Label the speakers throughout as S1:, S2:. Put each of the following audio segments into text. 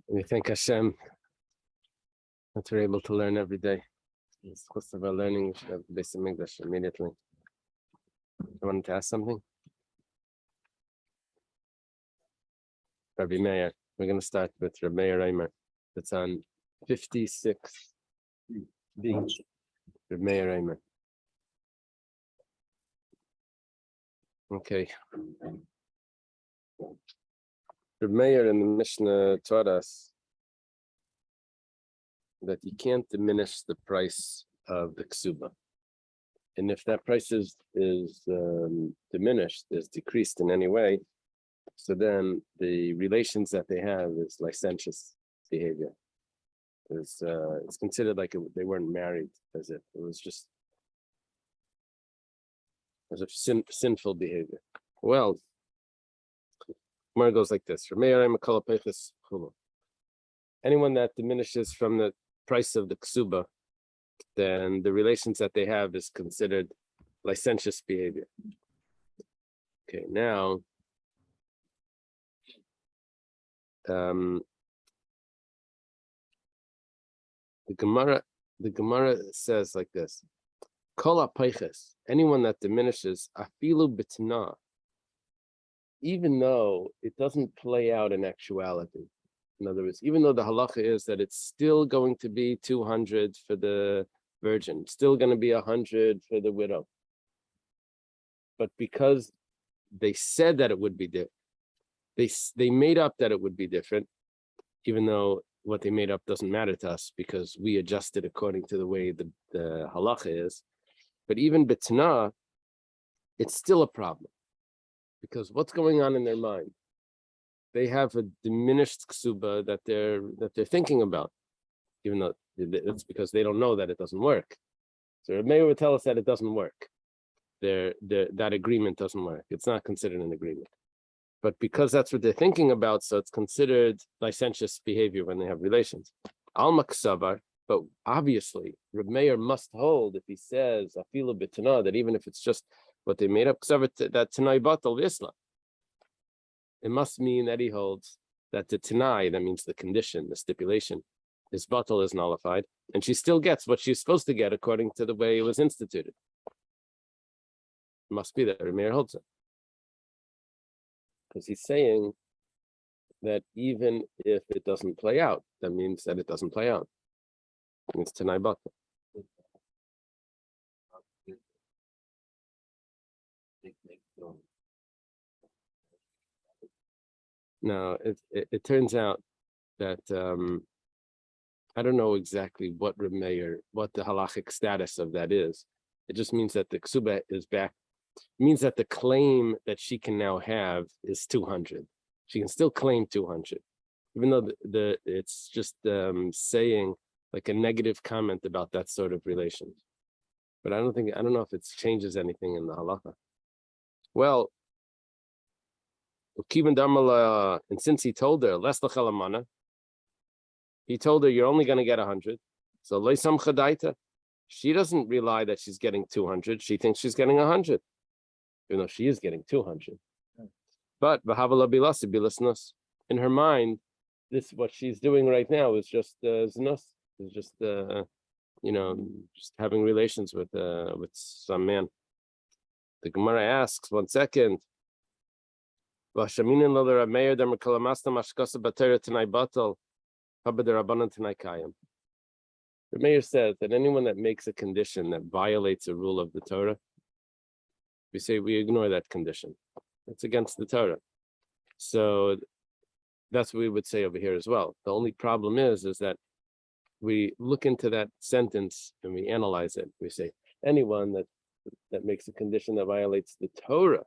S1: We thank Hashem that we're able to learn every day. It's close to our learning, we should have the basic English immediately. I wanted to ask something? Rabbi Meir, we're going to start with Rabbi Meir Reimer. It's on 56B. Rabbi Meir Reimer. Okay. Rabbi Meir in the Mishnah taught us that you can't diminish the price of the ksuba. And if that price is diminished, is decreased in any way, so then the relations that they have is licentious behavior. It's considered like they weren't married, as if it was just as if sinful behavior. Well, Gemara goes like this: anyone that diminishes from the price of the ksuba, then the relations that they have is considered licentious behavior. Okay, now the Gemara says like this: Kol ha'peiches, anyone that diminishes, afilu b'tna, even though it doesn't play out in actuality. In other words, even though the halacha is that it's still going to be 200 for the virgin, still going to be 100 for the widow. But because they said that it would be different, they made up that it would be different, even though what they made up doesn't matter to us because we adjusted according to the way the halacha is. But even bitna, it's still a problem because what's going on in their mind? They have a diminished ksuba that they're thinking about, even though it's because they don't know that it doesn't work. So Rabbi Meir would tell us that it doesn't work. That agreement doesn't work. It's not considered an agreement. But because that's what they're thinking about, so it's considered licentious behavior when they have relations. Alma ksavar, but obviously Rabbi Meir must hold if he says afilu b'tana, that even if it's just what they made up ksavar, that tanai batal v'isla. It must mean that he holds that the tanai, that means the condition, the stipulation, his batal is nullified, and she still gets what she's supposed to get according to the way it was instituted. It must be that Rabbi Meir holds it. Because he's saying that even if it doesn't play out, that means that it doesn't play out. It means tanai batal. Now, it turns out that I don't know exactly what the halachic status of that is. It just means that the ksuba is back. It means that the claim that she can now have is 200. She can still claim 200, even though it's just saying like a negative comment about that sort of relations. But I don't know if it changes anything in the halacha. Well, and since he told her, he told her, you're only going to get 100. So she doesn't rely that she's getting 200. She thinks she's getting 100, even though she is getting 200. But in her mind, what she's doing right now is just znus, is just just having relations with some man. The Gemara asks, 1 second. The Meir says that anyone that makes a condition that violates a rule of the Torah, we say we ignore that condition. It's against the Torah. So that's what we would say over here as well. The only problem is that we look into that sentence and we analyze it. We say anyone that makes a condition that violates the Torah.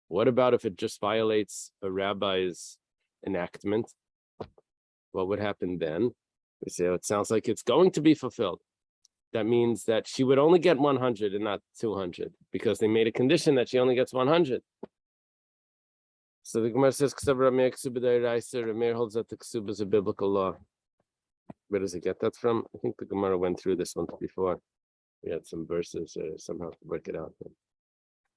S1: What about if it just violates a rabbi's enactment? What would happen then? We say, it sounds like it's going to be fulfilled. That means that she would only get 100 and not 200 because they made a condition that she only gets 100. So the Gemara says, Rav Meir holds that the ksuba is a biblical law. Where does it get that from? I think the Gemara went through this one before. We had some verses somehow to work it out.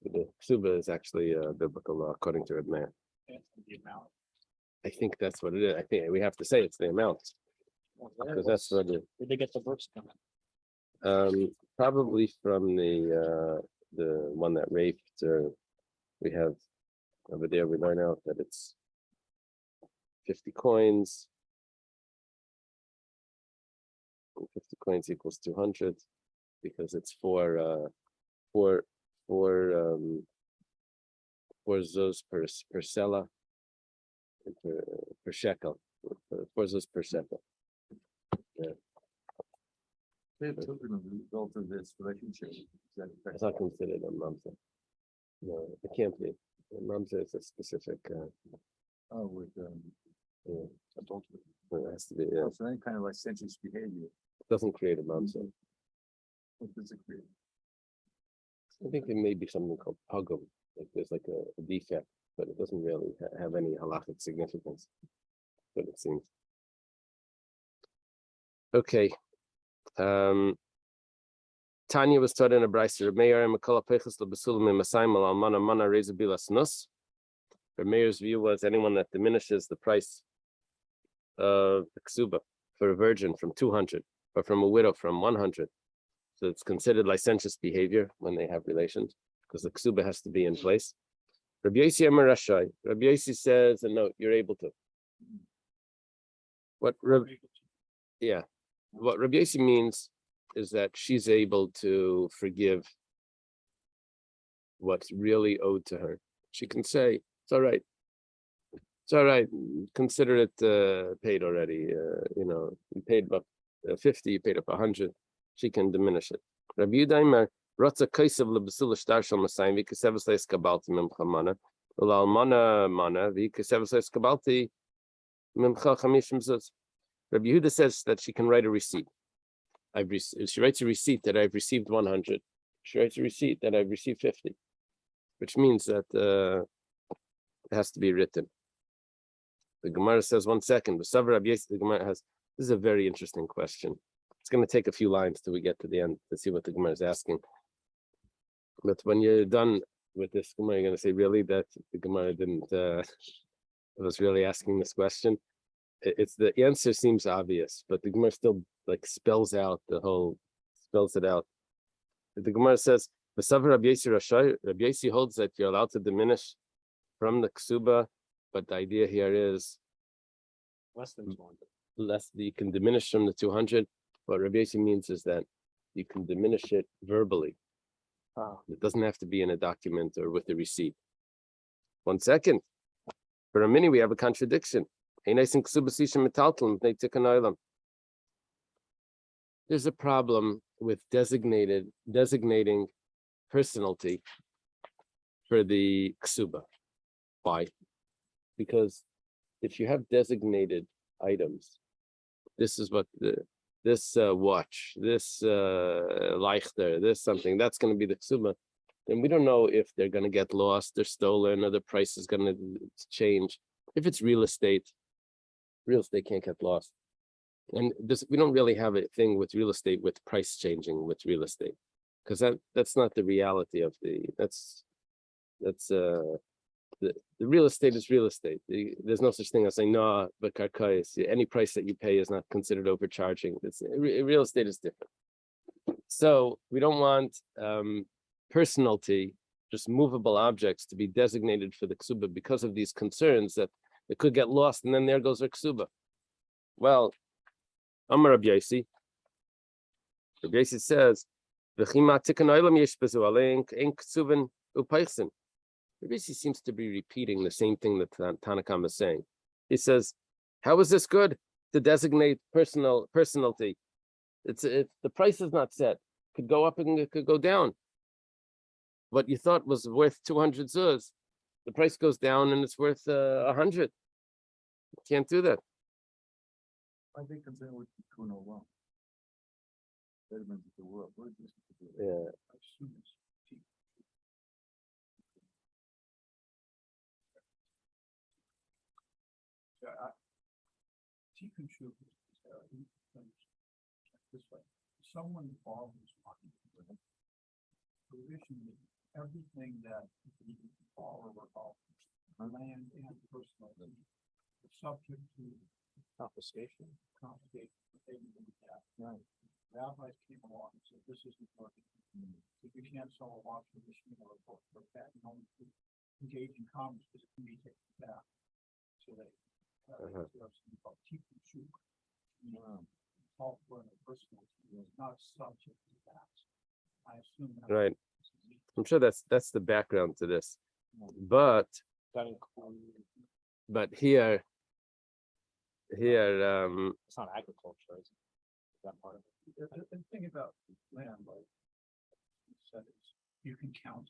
S1: The ksuba is actually a biblical law according to Rav Meir. I think that's what it is. I think we have to say it's the amount because that's what it is.
S2: Where'd they get the verse from?
S1: Probably from the one that raped, or we have over there. We learn out that it's 50 coins. 50 coins equals 200 because it's four zuz per sella, per shekel, 4 zuz per shekel. Yeah.
S3: They have children as a result of this relationship.
S1: It's not considered a mamzer. No, it can't be. A mamzer is a specific.
S3: With
S1: Yeah,
S3: adultery.
S1: it has to be. Yeah,
S3: So any kind of licentious behavior,
S1: it doesn't create a mamzer.
S3: what does it create?
S1: I think there may be something called pogum. Like there's like a defect, but it doesn't really have any halachic significance. But it seems. Okay. Tanya was taught in a brayser. Meir and Makala Pechus LeBesulim and Masayim al Almana Mana Reza Bilas Nus. Her Meir's view was anyone that diminishes the price of the ksuba for a virgin from 200 or from a widow from 100. So it's considered licentious behavior when they have relations because the ksuba has to be in place. Rabbi Yossi Amar Rashai. Rabbi Yossi says, and no, you're able to. What Rabbi Yossi means is that she's able to forgive what's really owed to her. She can say, it's all right. It's all right. Consider it paid already. You paid up 50, you paid up 100. She can diminish it. Rabbi Yudaimer, Rotza Kaisav Lebesul Shtar Shal Masayim, Vikasevas Leis Kabalti Mimcha Mana, Ulal Mana Mana, Vikasevas Leis Kabalti Mimcha Chamishim Zuz. Rabbi Yehuda says that she can write a receipt. She writes a receipt that I've received 100. She writes a receipt that I've received 50, which means that it has to be written. The Gemara says, 1 second. The Gemara has, this is a very interesting question. It's going to take a few lines till we get to the end to see what the Gemara is asking. But when you're done with this Gemara, you're going to say, really, that the Gemara didn't, was really asking this question. It's the answer seems obvious, but the Gemara still spells it out. The Gemara says, Rabbi Yossi holds that you're allowed to diminish from the ksuba, but the idea here is
S2: Less than 200.
S1: You can diminish from the 200. What Rabbi Yossi means is that you can diminish it verbally. It doesn't have to be in a document or with a receipt. 1 second. For a minute, we have a contradiction. There's a problem with designating personality for the ksuba. Why? Because if you have designated items, this is what this watch, this leichter, this something, that's going to be the ksuba. Then we don't know if they're going to get lost or stolen or the price is going to change. If it's real estate can't get lost. And we don't really have a thing with real estate with price changing with real estate, because that's not the reality of the real estate is real estate. There's no such thing as saying no, but karkais, any price that you pay is not considered overcharging. Real estate is different. So we don't want personality, just movable objects, to be designated for the ksuba because of these concerns that it could get lost, and then there goes our ksuba. Well, Amar Rabbi Yossi. Rabbi Yossi says, Rabbi Yossi seems to be repeating the same thing that Tanakam is saying. He says, how is this good to designate personality? The price is not set. It could go up and it could go down. What you thought was worth 200 zuz, the price goes down and it's worth 100. You can't do that.
S3: I think concerned with Kuno well. The world.
S1: Yeah.
S4: This way, someone borrows money, provision everything that the borrower owns, land and personal. subject to
S2: Confiscation.
S4: confiscation.
S2: Right.
S4: Rabbis came along and said, this isn't working. If you can't sell a washing machine or a book or that, you don't engage in commerce because it can be taken back. So they, something called tikkun shuk. Call for a personal, is not subject to that. I assume that.
S1: Right. I'm sure that's the background to this. But
S2: That includes,
S1: here
S2: it's not agriculture, is it? That part of it.
S4: The thing about land, like you said, is you can count.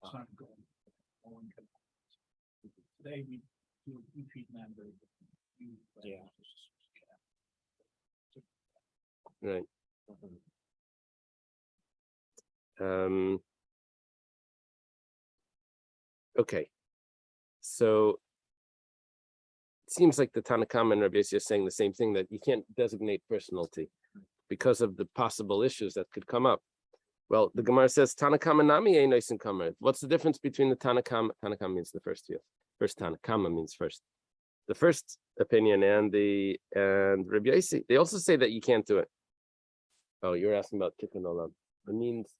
S4: It's not going. No one can. Today we treat land very differently.
S2: Yeah.
S1: right. Okay. So it seems like the Tanakama and Rabbi Yossi are saying the same thing, that you can't designate personality because of the possible issues that could come up. Well, the Gemara says Tanakama nami ein oisin kamer. What's the difference between the Tanakama? Tanakama means the first field. First Tanakama means first. The first opinion and Rabbi Yossi, they also say that you can't do it. Oh, you're asking about tikkun olam. It means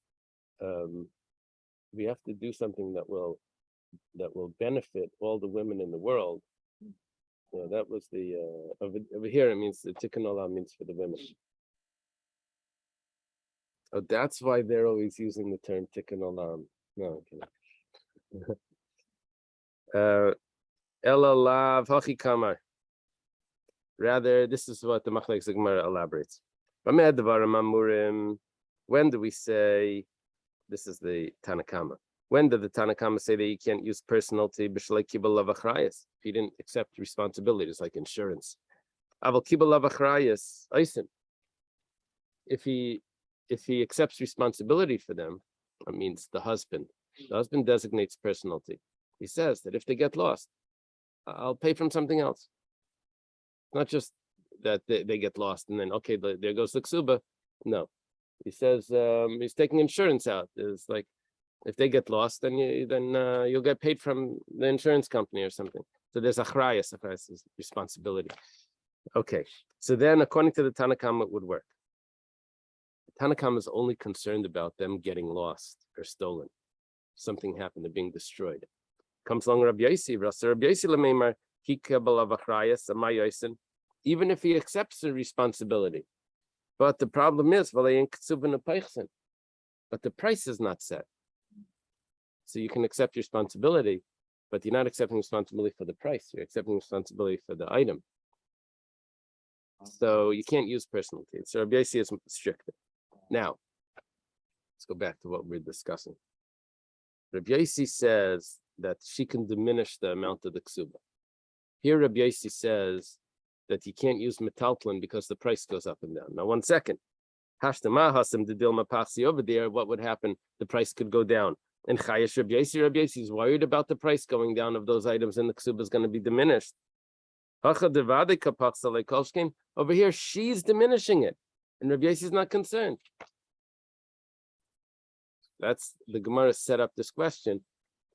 S1: we have to do something that will benefit all the women in the world. That was the over here. It means the tikkun olam means for the women. Oh, that's why they're always using the term tikkun olam. No, okay. Elalav hachi kamar. Rather, this is what the Machlekes Gemara elaborates. When do we say, this is the Tanakama, when did the Tanakama say that you can't use personality if you didn't accept responsibilities like insurance? If he accepts responsibility for them, that means the husband designates personality. He says that if they get lost, I'll pay from something else. Not just that they get lost and then, okay, there goes the ksuba. No, he says he's taking insurance out. It's like, if they get lost, then you'll get paid from the insurance company or something. So there's achrayas. Achrayas is responsibility. Okay, so then according to the Tanakama, it would work. The Tanakama is only concerned about them getting lost or stolen. Something happened, they're being destroyed. Comes along Rabbi Yossi, even if he accepts the responsibility. But the problem is, but the price is not set. So you can accept responsibility, but you're not accepting responsibility for the price. You're accepting responsibility for the item. So you can't use personality. So Rabbi Yossi is stricter. Now, let's go back to what we're discussing. Rabbi Yossi says that she can diminish the amount of the ksuba. Here, Rabbi Yossi says that you can't use metaltlin because the price goes up and down. Now, 1 second. Over there, what would happen? The price could go down. And Chayesh Rabbi Yossi is worried about the price going down of those items, and the ksuba is going to be diminished. Over here, she's diminishing it, and Rabbi Yossi is not concerned. That's the Gemara set up this question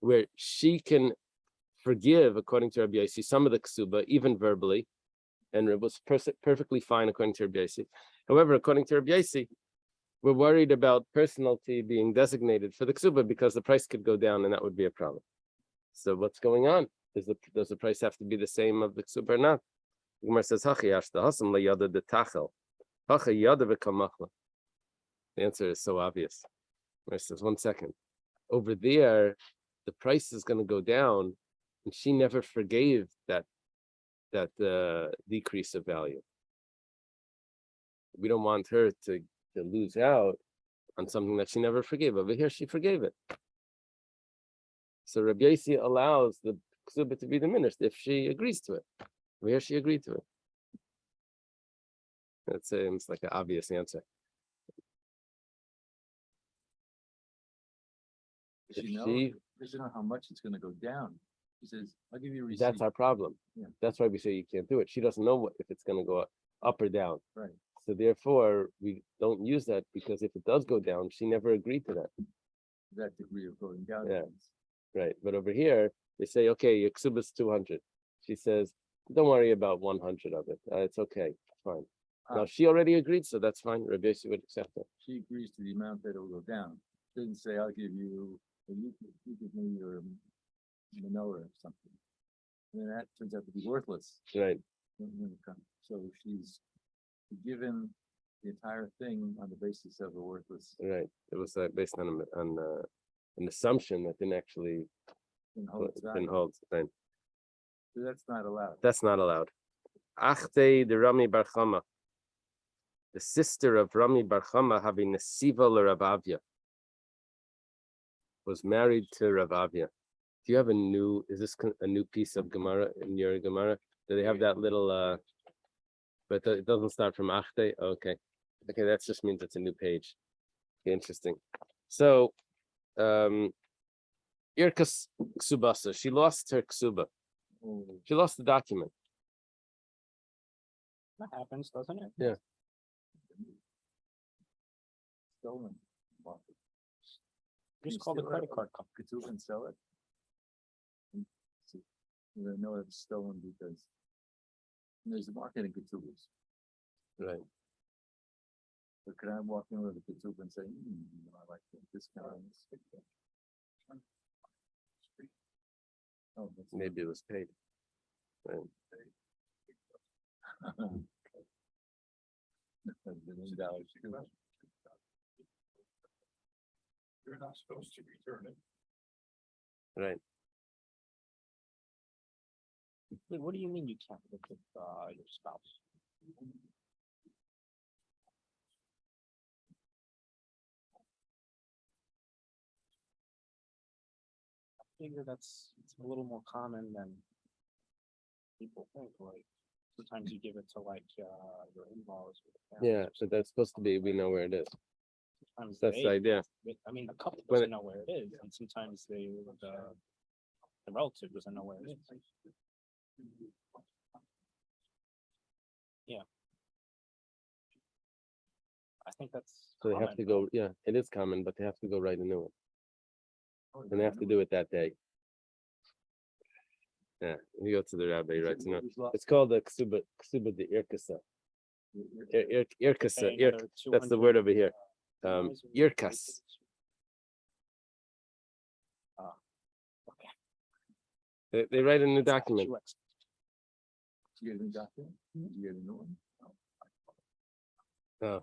S1: where she can forgive, according to Rabbi Yossi, some of the ksuba, even verbally, and it was perfectly fine according to Rabbi Yossi. However, according to Rabbi Yossi, we're worried about personality being designated for the ksuba because the price could go down and that would be a problem. So what's going on? Does the price have to be the same of the ksuba or not? The Gemara says, the answer is so obvious. The Gemara says, 1 second. Over there, the price is going to go down, and she never forgave that decrease of value. We don't want her to lose out on something that she never forgave. Over here, she forgave it. So Rabbi Yossi allows the ksuba to be diminished if she agrees to it. Over here, she agreed to it. That seems like an obvious answer.
S3: Does she know how much it's going to go down? She says, "I'll give you a receipt."
S1: That's our problem.
S3: Yeah.
S1: That's why we say you can't do it. She doesn't know if it's going to go up or down.
S3: Right.
S1: So therefore, we don't use that because if it does go down, she never agreed to that.
S3: That degree of going down.
S1: Yeah. Right. But over here, they say, okay, your ksuba is 200. She says, don't worry about 100 of it. It's okay, fine. Now
S3: Ah.
S1: she already agreed, so that's fine. Rabbi Yossi would accept it.
S3: She agrees to the amount that it will go down. Didn't say, I'll give you, or you give me your menorah or something. And then that turns out to be worthless.
S1: Right,
S3: when it comes. So she's given the entire thing on the basis of a worthless
S1: right. It was based on an assumption that didn't actually
S3: and holds
S1: didn't
S3: value.
S1: hold. Right.
S3: So that's not allowed.
S1: That's not allowed. Achte the Rami Bar Chama, the sister of Rami Bar Chama, having Nesiva Rav Avia, was married to Rav Avia. Do you have is this a new piece of Gemara in your Gemara? Do they have that little, but it doesn't start from Achte? Okay. Okay, that just means it's a new page. Okay, interesting. So, Irka Ksubasa, she lost her Ksuba. She lost the document.
S2: That happens, doesn't it?
S1: Yeah.
S3: Stolen.
S2: Just call the credit card company.
S3: Could you and sell it? You know it's stolen because there's a market in Ketubas.
S1: Right.
S3: But could I walk in with a Ketub and say, I like the discount on this? Oh, that's
S1: Maybe it was paid. Right.
S3: $1 too.
S4: You're not supposed to return it.
S1: Right.
S2: Wait, what do you mean you can't live with your spouse? I figure it's a little more common than people think. Like sometimes you give it to like your in-laws. Or your
S1: Yeah,
S2: parents,
S1: so that's supposed to be, we know where it is.
S2: sometimes
S1: That's the idea.
S2: I mean, the couple
S1: When
S2: doesn't know where it is, and sometimes the relative doesn't know where it is. Yeah. I think that's
S1: So they have
S2: common.
S1: to go, yeah, it is common, but they have to go write a new one. And they have to do it that day. Yeah, you go to the rabbi, right? You know, it's called the Ksuba de Irkasa. Irkasa,
S2: Pay another
S1: that's the
S2: 200,
S1: word over here.
S2: dollars or
S1: Irkas.
S2: okay.
S1: They write a new document.
S3: You get a new document? You get a new one?
S1: Oh.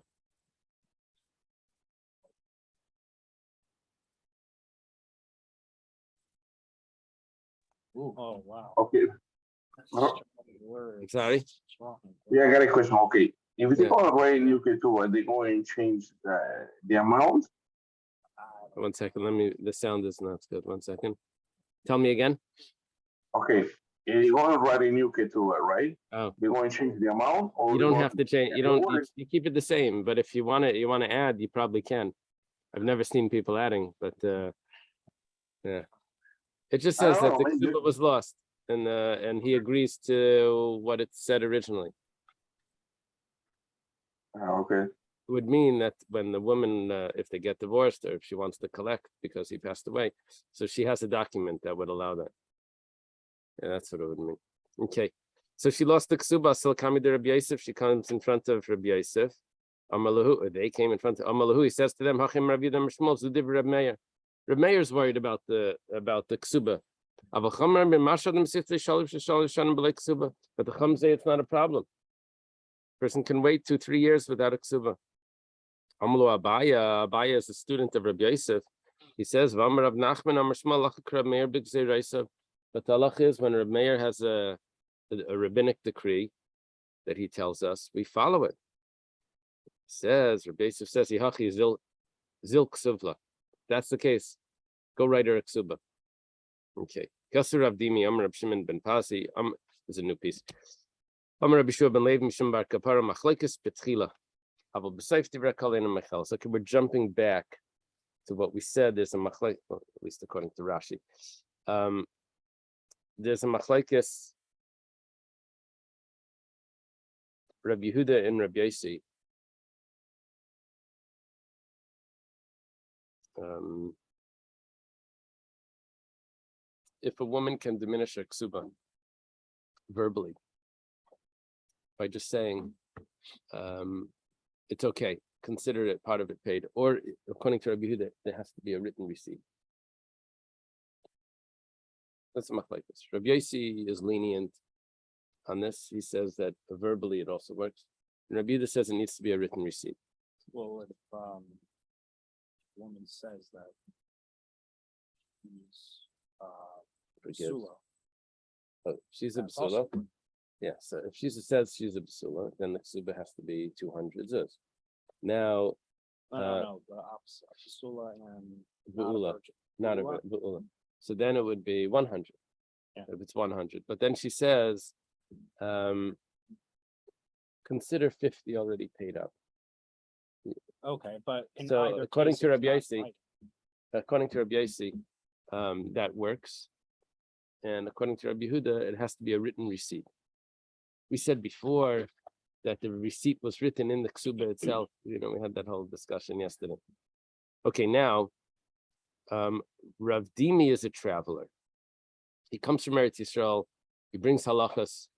S2: Oh, wow.
S5: Okay.
S2: That's
S5: Uh-huh.
S2: strong words.
S1: Sorry?
S2: Strong
S5: Yeah, I got a question. Okay. If they
S1: Yeah.
S5: go away in UK too, are they going and change the amount?
S1: One second, the sound is not good. 1 second. Tell me again.
S5: Okay. If you're going to write in UK too, right?
S1: Oh.
S5: They're going to change the amount, or
S1: You don't have to change, you
S5: the
S1: don't,
S5: order-
S1: you keep it the same, but if you want to add, you probably can. I've never seen people adding, but, yeah. It just
S5: I
S1: says
S5: don't
S1: that
S5: know,
S1: the
S5: maybe-
S1: Ksuba was lost and he agrees to what it said originally.
S5: Okay.
S1: It would mean that when the woman, if they get divorced or if she wants to collect because he passed away, so she has a document that would allow that. Yeah, that's what it would mean. Okay. So she lost the Ksuba, Silkami de Rabbi Yosef, she comes in front of Rabbi Yosef. Amalahu, or they came in front of Amalahu, he says to them, Hachim Rav Yudam Shmuel, Zudiv Reb Meir. Reb Meir's worried about the Ksuba. But the Chum say it's not a problem. Person can wait 2-3 years without a Ksuba. Amalu Abaya is a student of Rabbi Yosef. He says, V'amar Rav Nachman, Amar Shmuel, Lachak Reb Meir b'gzei Reisav. But the halach is when Reb Meir has a rabbinic decree that he tells us, we follow it. Says, Rabbi Yosef says, Yihachi zil ksuvla. That's the case. Go write her a ksuba. Okay. Kasser Rav Dimi, Amar Rab Shimon ben Pasi. There's a new piece. Amar Rabbi Shua ben Levi, Mishum bar Kapara, Machlekes betchila. Aval b'seif divrei kalein mechel. So okay, we're jumping back to what we said. There's a machlek, well, at least according to Rashi. There's a machlekes Rabbi Yehuda and Rabbi Yossi. If a woman can diminish her ksuba, verbally by just saying, it's okay, consider it part of it paid, or according to Rabbi Yehuda, there has to be a written receipt. That's a machlokes. Rabbi Yossi is lenient on this. He says that verbally it also works. And Rabbi Yehuda says it needs to be a written receipt.
S2: Well, if a woman says that she's
S1: Forgives.
S2: Sula,
S1: Oh, she's a
S2: that's
S1: basula.
S2: also-
S1: Yeah, so if she says she's a basula, then the ksuba has to be 200 zuz. Now,
S2: no, the opposite, Sula and not a
S1: Bu'ula,
S2: virgin.
S1: not a
S2: Bu'ula.
S1: bu'ula. So then it would be 100.
S2: Yeah.
S1: If it's 100. But then she says, consider 50 already paid up.
S2: Okay, but in
S1: So
S2: either
S1: according
S2: case,
S1: to
S2: it's
S1: Rabbi
S2: not
S1: Yossi,
S2: right.
S1: According to Rabbi Yossi, that works. And according to Rabbi Yehuda, it has to be a written receipt. We said before that the receipt was written in the ksuba itself. We had that whole discussion yesterday. Okay, now, Rav Dimi is a traveler. He comes from Eretz Yisrael. He brings halachas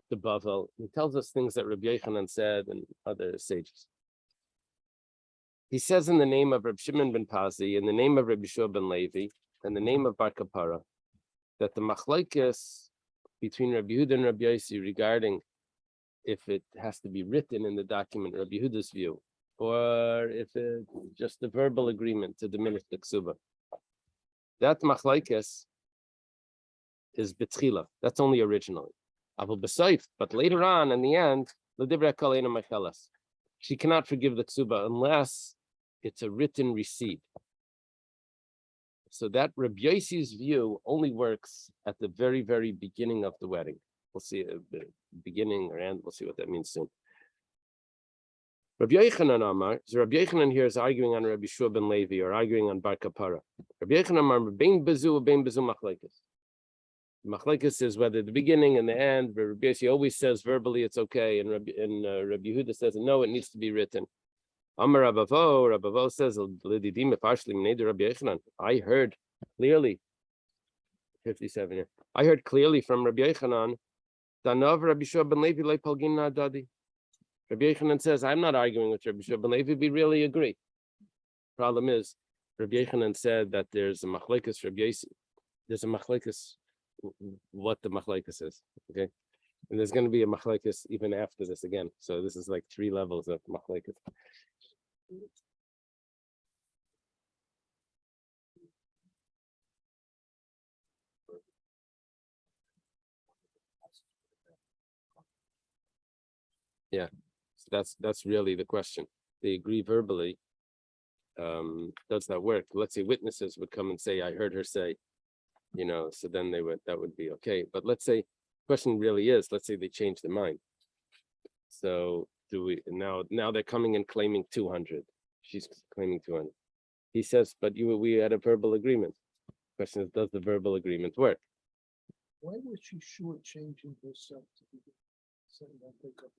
S1: to Bavel. He tells us things that Rabbi Yochanan said and other sages. He says in the name of Rabbi Shimon ben Pazi, in the name of Rabbi Shua ben Levi, and the name of Bar Kapara, that the machlokes between Rabbi Yehuda and Rabbi Yossi regarding if it has to be written in the document, Rabbi Yehuda's view, or if it's just a verbal agreement to diminish the ksuba. That machlokes is betchila. That's only originally. But later on, in the end, she cannot forgive the ksuba unless it's a written receipt. So that Rabbi Yossi's view only works at the very, very beginning of the wedding. We'll see the beginning or end. We'll see what that means soon. Rabbi Yochanan Amar, so Rabbi Yochanan here is arguing on Rabbi Shua ben Levi or arguing on Bar Kapara. Rabbi Yochanan Amar, bein bezu machlokes. Machlokes is whether the beginning and the end. But Rabbi Yossi always says verbally it's okay, and Rabbi Yehuda says no, it needs to be written. Amar Rabavo says I heard clearly. 57 here. I heard clearly from Rabbi Yochanan. Danav Rabbi Shua ben Levi le palgin adadi. Rabbi Yochanan says I'm not arguing with Rabbi Shua ben Levi. We really agree. Problem is, Rabbi Yochanan said that there's a machlokes Rabbi Yossi. There's a machlokes. What the machlokes is, okay, and there's going to be a machlokes even after this again. So this is like 3 levels of machlokes. Yeah, so that's really the question. They agree verbally. Does that work? Let's say witnesses would come and say, "I heard her say," so then that would be okay. But let's say question really is, let's say they change their mind. So do we now they're coming and claiming 200. She's claiming 200. He says, but we had a verbal agreement. Question is, does the verbal agreement work?
S4: Why was she shortchanging herself to be saying that they got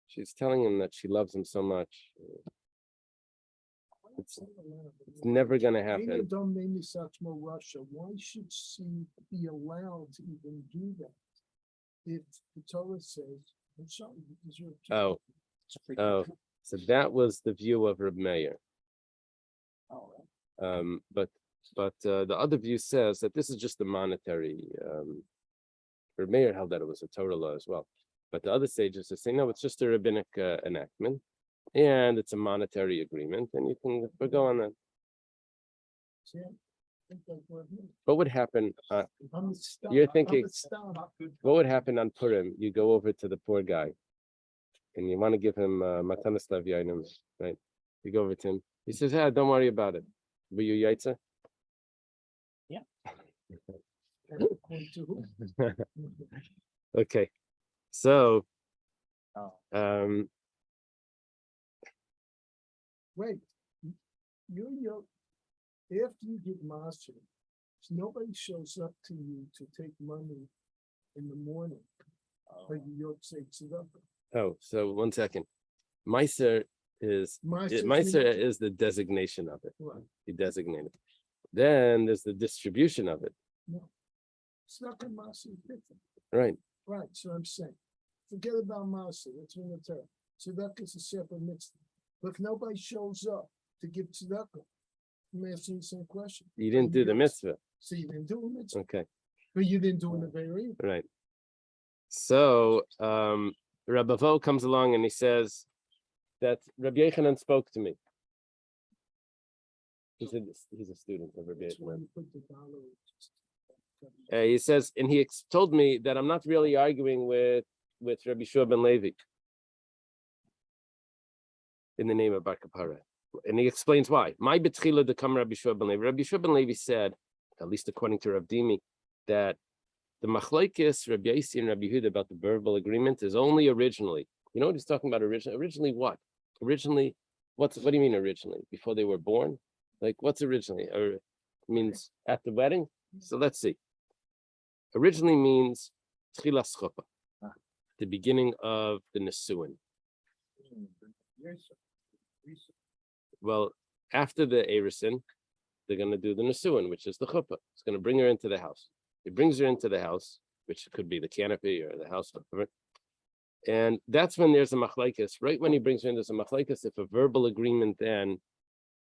S1: She's telling him that she loves him so much. It's never gonna happen.
S4: Don't make me such more Russia. Why should she be allowed to even do that? If the Torah says, I'm sorry, because you're
S1: Oh, so that was the view of Reb Meir.
S2: Oh, right.
S1: But the other view says that this is just a monetary. Reb Meir held that it was a Torah law as well. But the other sages are saying no, it's just a rabbinic enactment, and it's a monetary agreement, and you can go on that. What would happen? You're thinking, what would happen on Purim? You go over to the poor guy, and you want to give him matanas leviyanim, right? You go over to him. He says, "Ah, don't worry about it. Were you yaitza?"
S2: Yeah.
S1: Okay, so
S2: Oh.
S4: Wait, you're after you get master, nobody shows up to you to take money in the morning. Like you say tzedakah.
S1: oh, so 1 second. Meiser is the designation of it.
S4: Right.
S1: He designated. Then there's the distribution of it.
S4: No. Tzedakah master is different.
S1: Right.
S6: Right, so I'm saying, forget about Masa, that's in the Torah. Tzedakah is a separate mitzvah. But if nobody shows up to give tzedakah, I'm asking the same question.
S1: You didn't do the mitzvah.
S6: So you didn't do a mitzvah,
S1: Okay.
S6: but you didn't do it in the very
S1: Right. So Rabbi Vo comes along and he says that Rabbi Yechanan spoke to me. He's a student of Rabbi
S6: That's why
S1: Yechanan.
S6: you put the dollar.
S1: He says, and he told me that I'm not really arguing with Rabbi Shua ben Levi in the name of Bar Kapara. And he explains why. My betchila de kam Rabbi Shua ben Levi. Rabbi Shua ben Levi said, at least according to Rav Dimi, that the machlokes Rabbi Yossi and Rabbi Yehuda about the verbal agreement is only originally. You know what he's talking about originally? Originally what? Originally, what do you mean originally? Before they were born? Like what's originally? Or means at the wedding? So let's see. Originally means tchilas chuppah, the beginning of the nesuin. Well, after the erisin, they're going to do the nesuin, which is the chuppah. It's going to bring her into the house. He brings her into the house, which could be the canopy or the house, whatever. And that's when there's a machlokes. Right when he brings her in, there's a machlokes if a verbal agreement then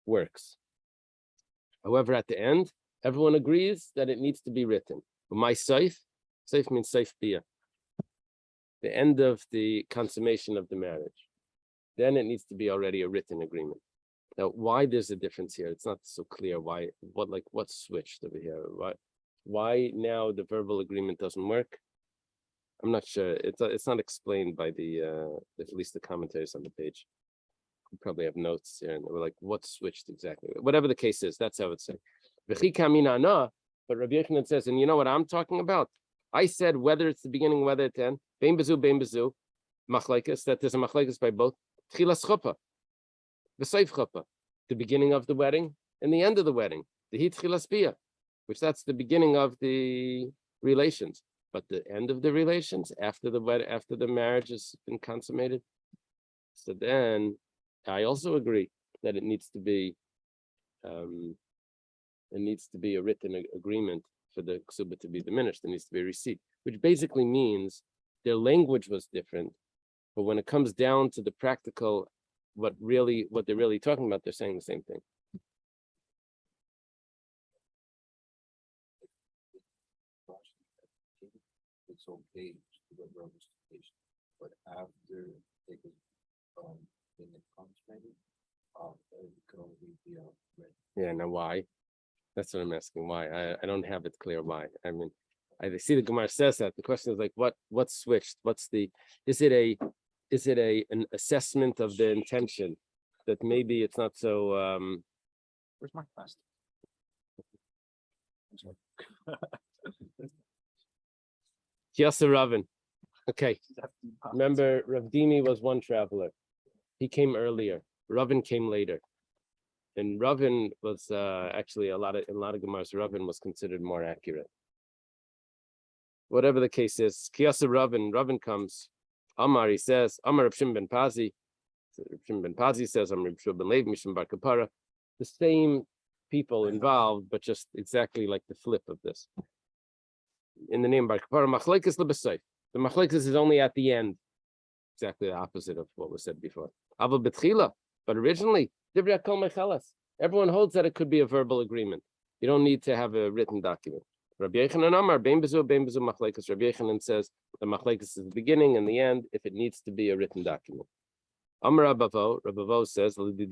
S1: works. However, at the end, everyone agrees that it needs to be written. My saif means saif bia. The end of the consummation of the marriage. Then it needs to be already a written agreement. Now, why there's a difference here? It's not so clear. Why? What switched over here? Why now the verbal agreement doesn't work? I'm not sure. It's not explained by at least the commentaries on the page. We probably have notes here, and we're like, what switched exactly? Whatever the case is, that's how it's saying. But Rabbi Yechanan says, and you know what I'm talking about? I said whether it's the beginning, whether it's the end. Bein bezu, machlokes. That there's a machlokes by both. Tchilas chuppah, v'seif chuppah, the beginning of the wedding and the end of the wedding. The hit tchilas bia, which that's the beginning of the relations, but the end of the relations after the wedding, after the marriage has been consummated. So then, I also agree that it needs to be. It needs to be a written agreement for the ksuba to be diminished. There needs to be a receipt, which basically means their language was different, but when it comes down to the practical, what they're really talking about, they're saying the same thing.
S3: It's okay to go representation, but after they could, when it comes maybe, it could only be read.
S1: Yeah, now why? That's what I'm asking. Why? I don't have it clear why. I mean, I see the Gemara says that. The question is like, what switched? Is it an assessment of the intention that maybe it's not so
S2: Where's my plastic?
S1: Yasser Ravin. Okay. Remember, Rav Dimi was one traveler. He came earlier. Ravin came later. And Ravin was actually in a lot of Gemaras, Ravin was considered more accurate. Whatever the case is, Kiyasa Ravin comes. Amar, he says, Amar Rav Shimon ben Pazi. Rav Shimon ben Pazi says, Amar Rav Shua ben Levi, Mishum bar Kapara. The same people involved, but just exactly like the flip of this. In the name bar Kapara, machlokes lebesayf. The machlokes is only at the end. Exactly the opposite of what was said before. Aval betchila, but originally, everyone holds that it could be a verbal agreement. You don't need to have a written document. Rabbi Yechanan Amar, bein bezu machlokes. Rabbi Yechanan says the machlokes is the beginning and the end if it needs to be a written document. Amar Rabbi Vo says, Rabbi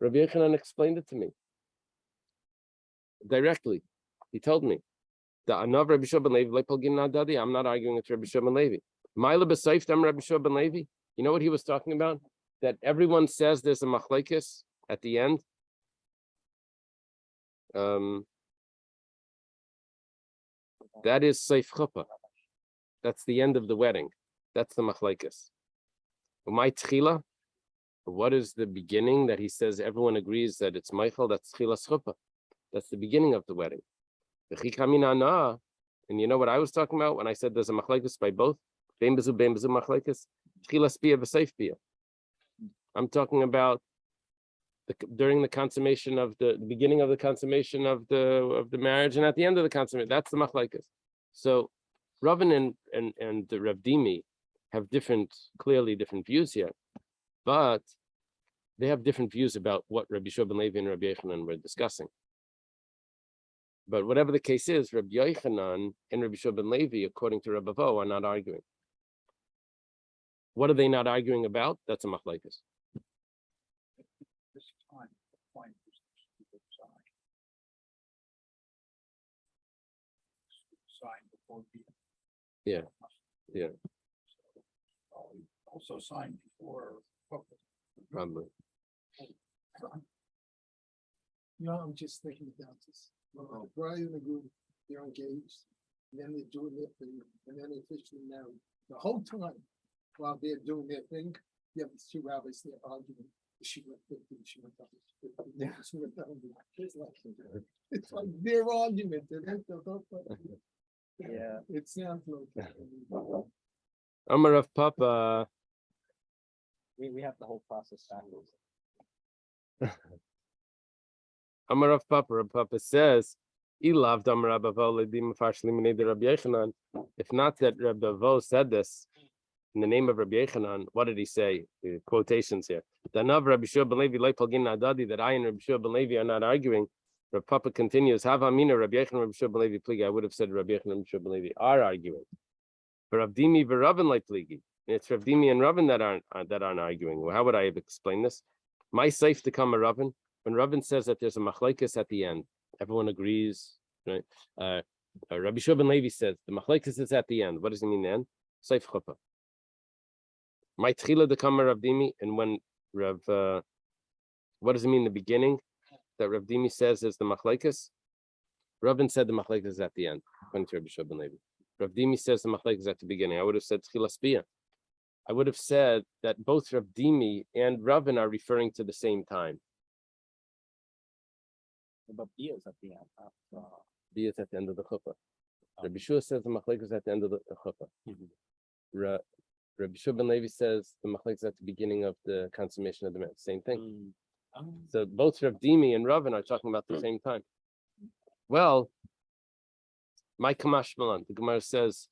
S1: Yechanan explained it to me directly. He told me that I'm not arguing with Rabbi Shua ben Levi. Rabbi Shua ben Levi. You know what he was talking about? That everyone says there's a machlokes at the end. That is seif chuppah. That's the end of the wedding. That's the machlokes. My tchila, what is the beginning that he says everyone agrees that it's Michael? That's tchilas chuppah. That's the beginning of the wedding. And you know what I was talking about when I said there's a machlokes by both? Bein bezu machlokes. Tchilas bia v'seif bia. I'm talking about during the consummation of the beginning of the consummation of the marriage, and at the end of the consummation. That's the machlaikas. So Ravin and the Rav Dimi have clearly different views here, but they have different views about what Rabbi Yeshua ben Levi and Rabbi Yochanan were discussing. But whatever the case is, Rabbi Yochanan and Rabbi Yeshua ben Levi, according to Rabbi Vo, are not arguing. What are they not arguing about? That's a machlaikas.
S4: This time, the point is to sign. Sign before being.
S1: Yeah. Yeah.
S4: Also signed before.
S1: Probably.
S6: You know, I'm just thinking about this. Brian and the group, they're engaged, and then they're doing their thing, and then they're officially married. The whole time, while they're doing their thing, you have these two rabbis, they're arguing. She went 50, she went down 50, she went down. It's like their argument.
S2: Yeah.
S6: It sounds like.
S1: Amar Rav Papa.
S2: We have the whole process backwards.
S1: Amar Rav Papa says, if not that Rabbi Vo said this in the name of Rabbi Yochanan, what did he say? Quotations here. That I and Rabbi Yeshua ben Levi are not arguing. Rav Papa continues, I would have said Rabbi Yochanan and Rabbi Yeshua ben Levi are arguing. For Rav Dimi v'Ravin like pligi. It's Rav Dimi and Ravin that aren't arguing. Well, how would I have explained this? My safe to come a Ravin. When Ravin says that there's a machlaikas at the end, everyone agrees, right? Rabbi Yeshua ben Levi says the machlaikas is at the end. What does it mean then? Saif chuppah. My tchila to come a Rav Dimi, and when what does it mean in the beginning that Rav Dimi says is the machlaikas? Ravin said the machlaikas is at the end, according to Rabbi Yeshua ben Levi. Rav Dimi says the machlaikas is at the beginning. I would have said tchila spia. I would have said that both Rav Dimi and Ravin are referring to the same time.
S2: But Bia is at the end.
S1: Bia is at the end of the chuppah. Rabbi Yeshua says the machlaikas is at the end of the chuppah. Rabbi Yeshua ben Levi says the machlaikas is at the beginning of the consummation of the marriage. Same thing. So both Rav Dimi and Ravin are talking about the same time. Well, my Kamash Malan, the Gemara says,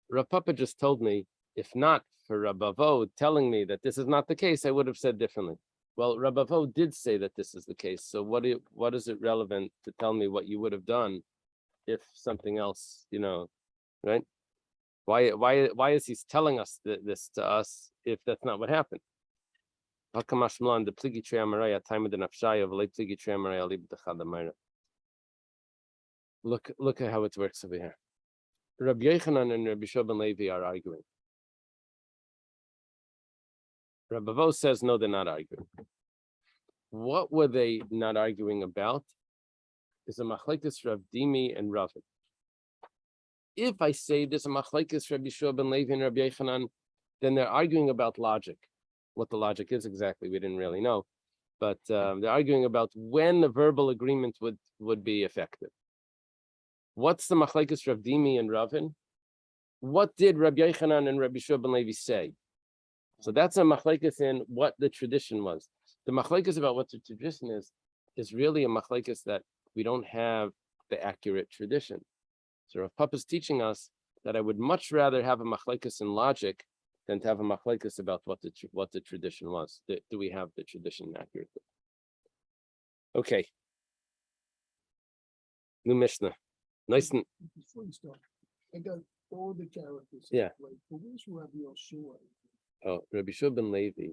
S1: Rav Papa just told me, if not for Rabbi Vo telling me that this is not the case, I would have said differently. Well, Rabbi Vo did say that this is the case. So what is it relevant to tell me what you would have done if something else, right? Why is he telling us this to us if that's not what happened? Look at how it works over here. Rabbi Yochanan and Rabbi Yeshua ben Levi are arguing. Rabbi Vo says no, they're not arguing. What were they not arguing about? Is a machlekes Rav Dimi and Ravin. If I say there's a machlekes Rabbi Yeshua ben Levi and Rabbi Yochanan, then they're arguing about logic. What the logic is exactly, we didn't really know, but they're arguing about when the verbal agreement would be effective. What's the machlekes Rav Dimi and Ravin? What did Rabbi Yochanan and Rabbi Yeshua ben Levi say? So that's a machlekes in what the tradition was. The machlekes about what the tradition is really a machlekes that we don't have the accurate tradition. So Rav Papa is teaching us that I would much rather have a machlekes in logic than to have a machlekes about what the tradition was. Do we have the tradition accurately? Okay. New Mishnah. Nice.
S6: Before you start, I got all the characters.
S1: Yeah.
S6: But where's Rabbi Yoshua?
S1: Oh, Rabbi Yeshua ben Levi,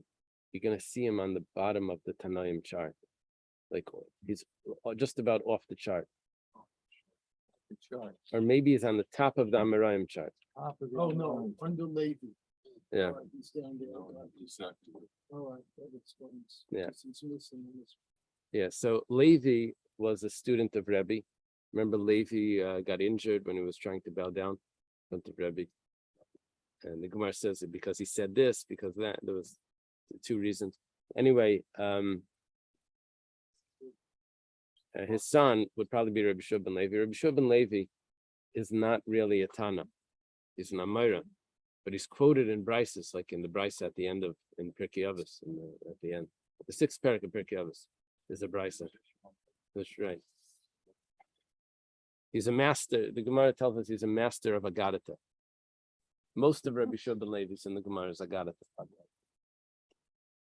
S1: you're going to see him on the bottom of the Tanaim chart. Like he's just about off the chart. Or maybe he's on the top of the Amoraim chart.
S6: Oh, no, under Levi.
S1: Yeah.
S6: All right, he's down there. All right, that explains.
S1: Yeah.
S6: He's missing in this.
S1: Yeah, so Levi was a student of Rebbe. Remember, Levi got injured when he was trying to bow down in front of Rebbe. And the Gemara says it because he said this, because that. There was two reasons. Anyway, his son would probably be Rabbi Yeshua ben Levi. Rabbi Yeshua ben Levi is not really a Tana. He's an Amora, but he's quoted in Brises, like in the Brise at the end in Pirkei Avos, at the end. The 6th parak of Pirkei Avos is a brisa. That's right. He's a master. The Gemara tells us he's a master of Agadata. Most of Rabbi Shua ben Levi's in the Gemara is Agadata.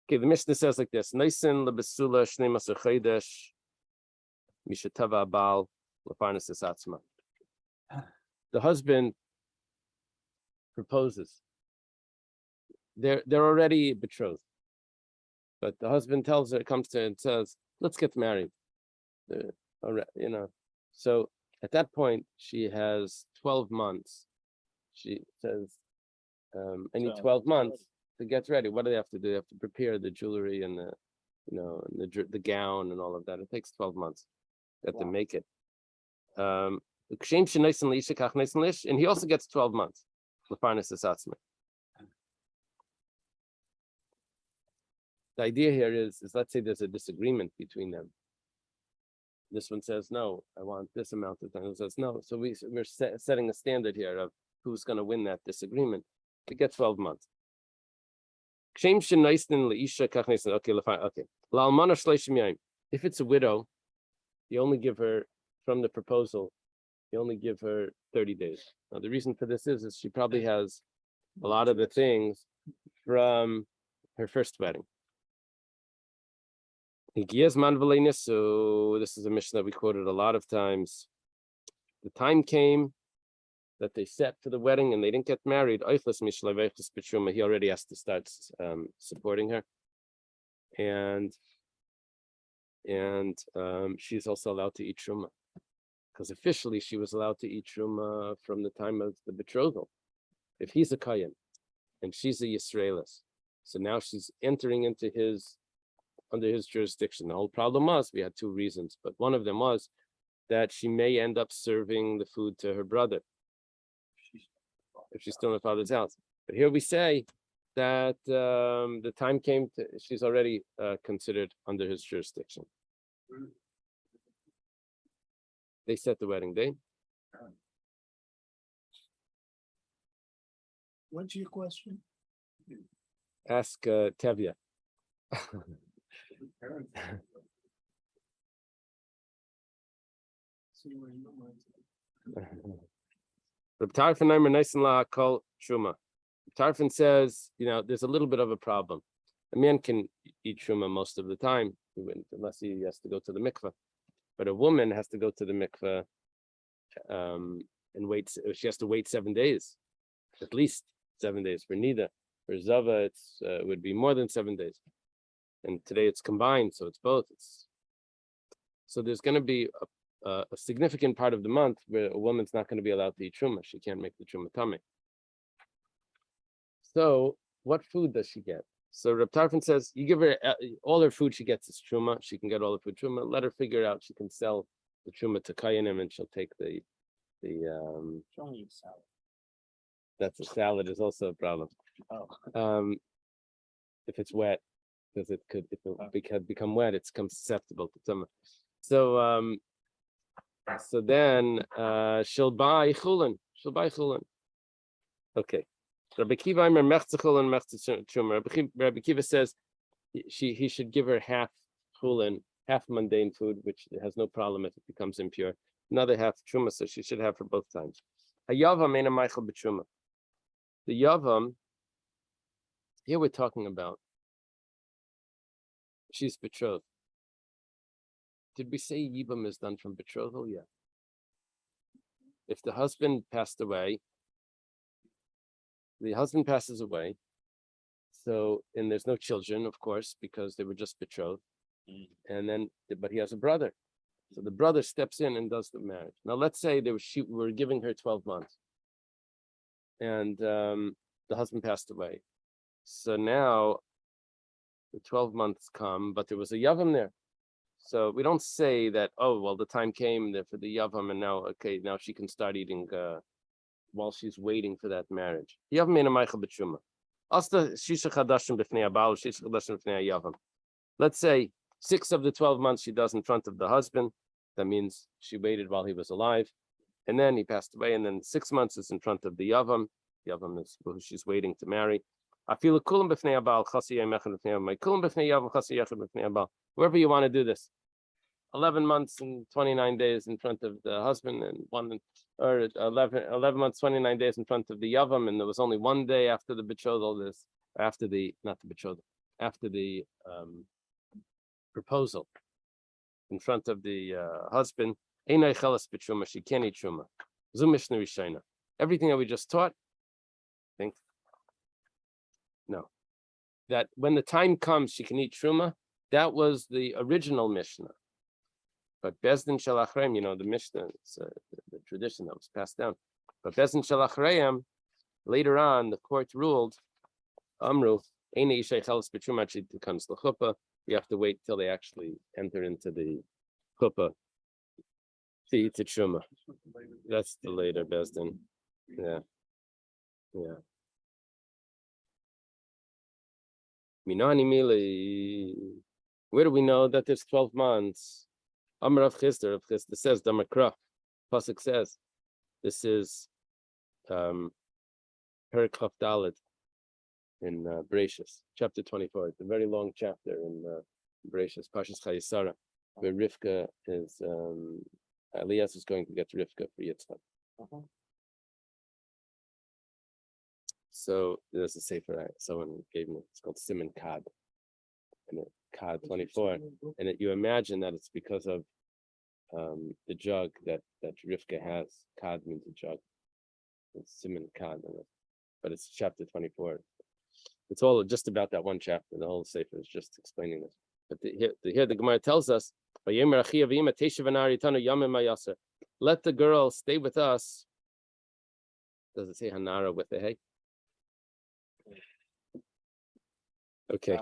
S1: Okay, the Mishnah says like this: Neisin lebesula shnei maser chodesh mishatava abal lefarnes es atzma. The husband proposes. They're already betrothed, but the husband tells her, comes to her and says, "Let's get married." So at that point, she has 12 months. She says, "I need 12 months to get ready." What do they have to do? They have to prepare the jewelry and the gown and all of that. It takes 12 months. They have to make it. And he also gets 12 months. The idea here is let's say there's a disagreement between them. This one says, no, I want this amount of time. This one says, no. So we're setting a standard here of who's going to win that disagreement. To get 12 months. Okay. If it's a widow, you only give her, from the proposal, you only give her 30 days. Now, the reason for this is she probably has a lot of the things from her first wedding. So this is a mission that we quoted a lot of times. The time came that they set for the wedding and they didn't get married. He already has to start supporting her. And she's also allowed to eat truma. Because officially she was allowed to eat truma from the time of the betrothal. If he's a Kayan and she's a Yisraelis, so now she's entering into under his jurisdiction. The whole problem was, we had two reasons, but one of them was that she may end up serving the food to her brother if she's still in her father's house. But here we say that the time came to, she's already considered under his jurisdiction. They set the wedding day.
S6: What's your question?
S1: Ask Tevya. Reb Tarfon says, there's a little bit of a problem. A man can eat truma most of the time, unless he has to go to the mikveh. But a woman has to go to the mikveh and wait. She has to wait 7 days, at least 7 days. For Nida, for Zava, it would be more than 7 days. And today it's combined, so it's both. So there's going to be a significant part of the month where a woman's not going to be allowed to eat truma. She can't make the truma tummy. So what food does she get? So Reb Tarfon says, you give her all her food she gets is truma. She can get all her food truma. Let her figure out she can sell the truma to Kayanim and she'll take the
S2: Only salad.
S1: That's a salad is also a problem.
S2: Oh.
S1: If it's wet, because if it become wet, it's become susceptible to truma. So then she'll buy chulin. Okay. Rabbi Kiva says he should give her half chulin, half mundane food, which has no problem if it becomes impure. Another half truma, so she should have for both times. Hayavam ain't a meichel b'truma. The yavam here we're talking about. She's betrothed. Did we say yibam is done from betrothal? Yeah. If the husband passed away, the husband passes away, and there's no children, of course, because they were just betrothed. But he has a brother. So the brother steps in and does the marriage. Now let's say we were giving her 12 months. And the husband passed away. So now the 12 months come, but there was a yavam there. So we don't say that, oh, well, the time came there for the yavam, and now she can start eating while she's waiting for that marriage. Let's say 6 of the 12 months she does in front of the husband. That means she waited while he was alive. And then he passed away, and then 6 months is in front of the yavam. Yavam is who she's waiting to marry. Wherever you want to do this. 11 months and 29 days in front of the husband, and 11 months, 29 days in front of the Yavam, and there was only one day after the betrothal, after the proposal in front of the husband. She can't eat truma. Everything that we just taught, I think, no, that when the time comes, she can eat truma. That was the original Mishnah. But Bezdin Shalachrayim, the Mishnah, it's the tradition that was passed down. But Bezdin Shalachrayim, later on, the court ruled, Amru, Eine Ishay Chelas B'Truma comes the chuppah. You have to wait till they actually enter into the chuppah to eat the truma. That's the later Bezdin. Yeah. Minani Mili. Where do we know that there's 12 months? Amar of Chisda says, Damakra. Pasuk says, this is Perek Chaf Daled in Bereshis, chapter 24. It's a very long chapter in Bereshis, Parshas Chayesara, where Rivka is, Elias is going to get Rivka for Yitzchak. So there's a sefer someone gave me. It's called Siman Kad, and Kad 24. And you imagine that it's because of the jug that Rivka has. Kad means a jug. It's Siman Kad, but it's chapter 24. It's all just about that one chapter. The whole sefer is just explaining this. But here the Gemara tells us, let the girl stay with us. Does it say Hanara with the hay? Okay.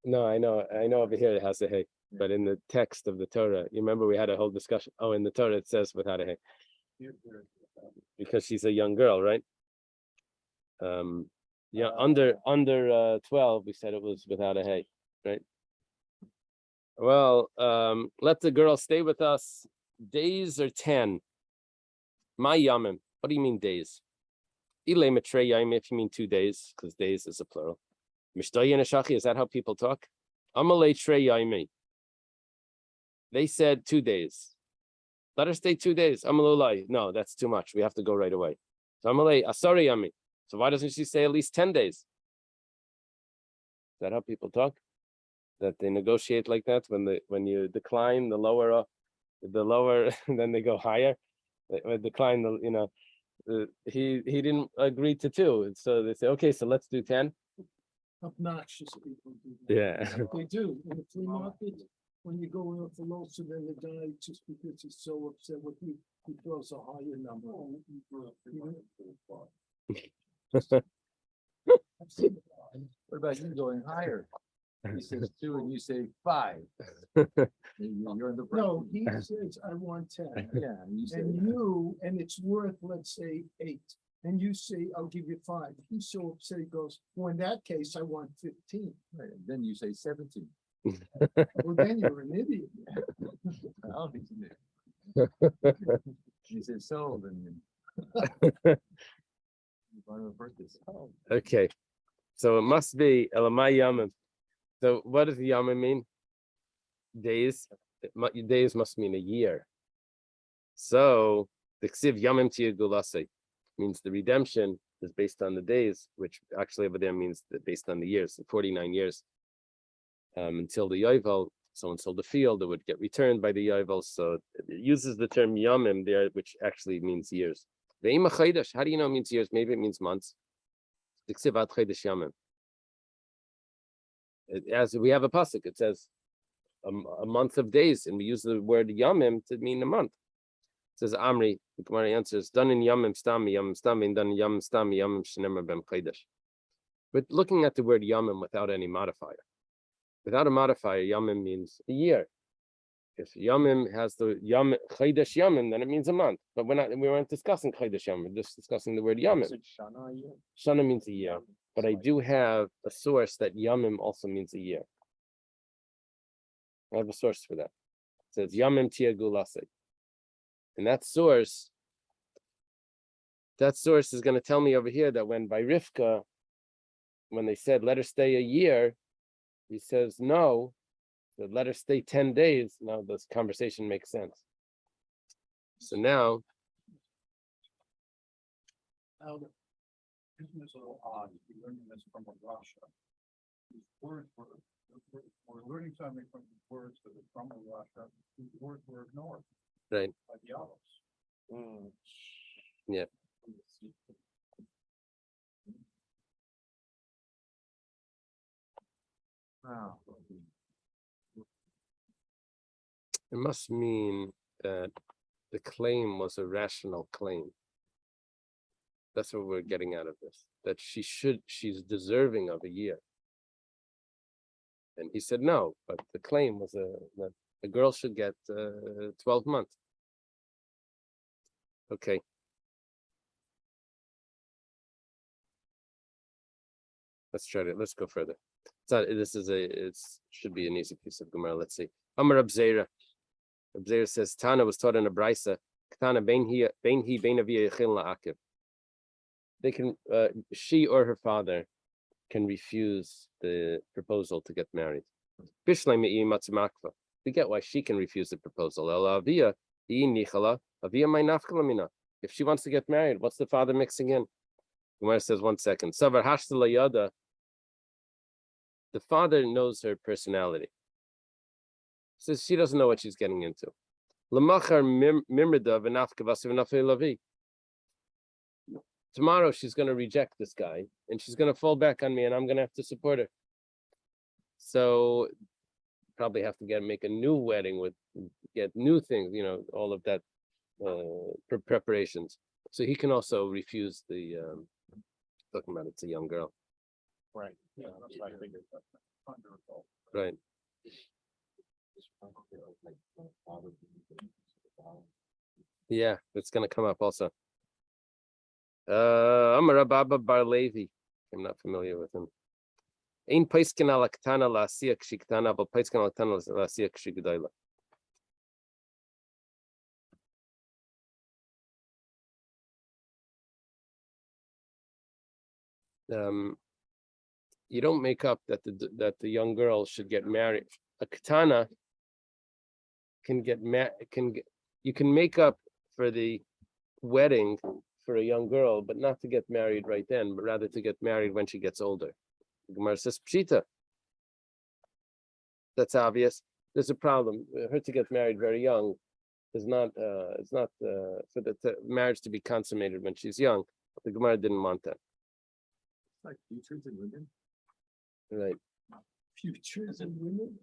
S1: No, I know over here it has a hay, but in the text of the Torah, you remember we had a whole discussion. Oh, in the Torah it says without a hay. Because she's a young girl, right? Yeah, under 12, we said it was without a hay, right? Well, let the girl stay with us. Days are 10. My yamim. What do you mean days? Ile metrei yamim, if you mean 2 days, because days is a plural. Mishtayi and Ashachi, is that how people talk? Amalei trei yami. They said 2 days. Let her stay 2 days. Amalulai. No, that's too much. We have to go right away. So Amalei asari yami. So why doesn't she say at least 10 days? Is that how people talk? That they negotiate like that when you decline the lower, then they go higher. They decline he didn't agree to 2, so they say okay, so let's do 10.
S6: Obnoxious people do that.
S1: Yeah.
S6: They do. In the flea market, when you go in for low, so then the guy, just because he's so upset with you, he throws a higher number.
S3: What about you going higher? He says 2 and you say 5. You're in the
S6: No, he says, I want 10.
S3: Yeah, and you say,
S6: And it's worth, let's say, 8. And you say, I'll give you 5. He's so upset, he goes, well, in that case, I want 15.
S3: right, and then you say 17.
S6: Well, then you're an idiot.
S3: I don't think you did. He says so, then you want to avert this.
S1: Okay. So it must be Elamai Yamim. So what does the Yamim mean? Days. Days must mean a year. So the Ksiv Yamim Tiyagulase means the redemption is based on the days, which actually over there means that based on the years, 49 years. Until the Yovel, someone sold the field, it would get returned by the Yovel. So it uses the term Yamim there, which actually means years. Ve'ima Chaydash, how do you know it means years? Maybe it means months. The Ksiv Ad Chaydash Yamim. As we have a pasuk, it says a month of days, and we use the word Yamim to mean a month. It says Amri, the Gemara answers, done in Yamim Stami, and done in Yamim Stami, Yamim Shenemar Bem Chaydash. But looking at the word Yamim without any modifier. Without a modifier, Yamim means a year. If Yamim has the Yamim Chaydash Yamim, then it means a month. But we weren't discussing Chaydash Yamim, we're just discussing the word Yamim. Shana means a year. But I do have a source that Yamim also means a year. I have a source for that. It says Yamim Tiagulase. And that source is going to tell me over here that when by Rivka, when they said let her stay a year, he says no, so let her stay 10 days. Now this conversation makes sense. So now,
S4: Isn't this a little odd? We're learning this from Russia. These words we're learning something from the words that are from Russia. These words were ignored
S1: right?
S4: by the others.
S1: Yeah.
S3: Wow.
S1: It must mean that the claim was a rational claim. That's what we're getting out of this. That she's deserving of a year. And he said no, but the claim was that the girl should get 12 months. Okay. Let's go further. It should be an easy piece of Gemara. Let's see. Amar Abzera. Abzera says Tana was taught in a brisa. Tana bein hi bein avia yechil la'akiv. They can, she or her father can refuse the proposal to get married. We get why she can refuse the proposal. If she wants to get married, what's the father mixing in? Gemara says 1 second. The father knows her personality. Says she doesn't know what she's getting into. Tomorrow she's going to reject this guy and she's going to fall back on me and I'm going to have to support her. So probably have to make a new wedding get new things, all of that preparations. So he can also refuse the talking about it's a young girl.
S2: Right, yeah, that's what I figured.
S1: Right. Yeah, it's going to come up also. Amar Baba Bar Levi. I'm not familiar with him. Ein paisken ala ktana la asiya kshiktana, but paisken ala ktana la asiya kshigdayla. You don't make up that the young girl should get married. A katana can get you can make up for the wedding for a young girl, but not to get married right then, but rather to get married when she gets older. Gemara says pshita. That's obvious. There's a problem. Her to get married very young is not. It's not for the marriage to be consummated when she's young. The Gemara didn't want that.
S3: Like futures and women.
S1: Right.
S6: Futures and women.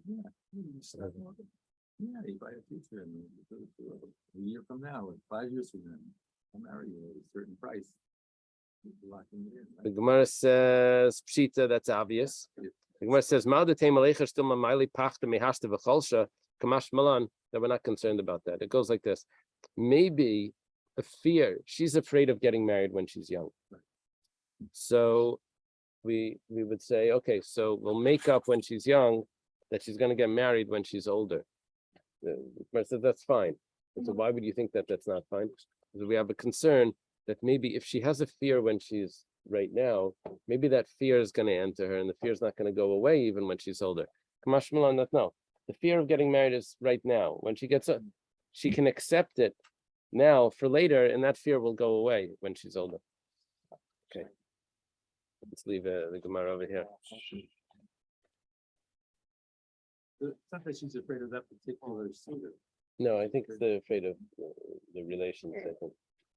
S3: Yeah, you buy a future and a year from now, 5 years from now, I'll marry you at a certain price. Locking it in, right?
S1: The Gemara says pshita. That's obvious. The Gemara says kamash malan. That we're not concerned about that. It goes like this. Maybe a fear. She's afraid of getting married when she's young. So we would say, okay, so we'll make up when she's young that she's going to get married when she's older. The Gemara says that's fine. So why would you think that that's not fine? Because we have a concern that maybe if she has a fear when she's right now, maybe that fear is going to enter her and the fear is not going to go away even when she's older. Kamash malan, that no. The fear of getting married is right now. When she gets up, she can accept it now for later, and that fear will go away when she's older. Okay. Let's leave the Gemara over here.
S3: It's not that she's afraid of that particular suitor.
S1: No, I think they're afraid of the relations, I think.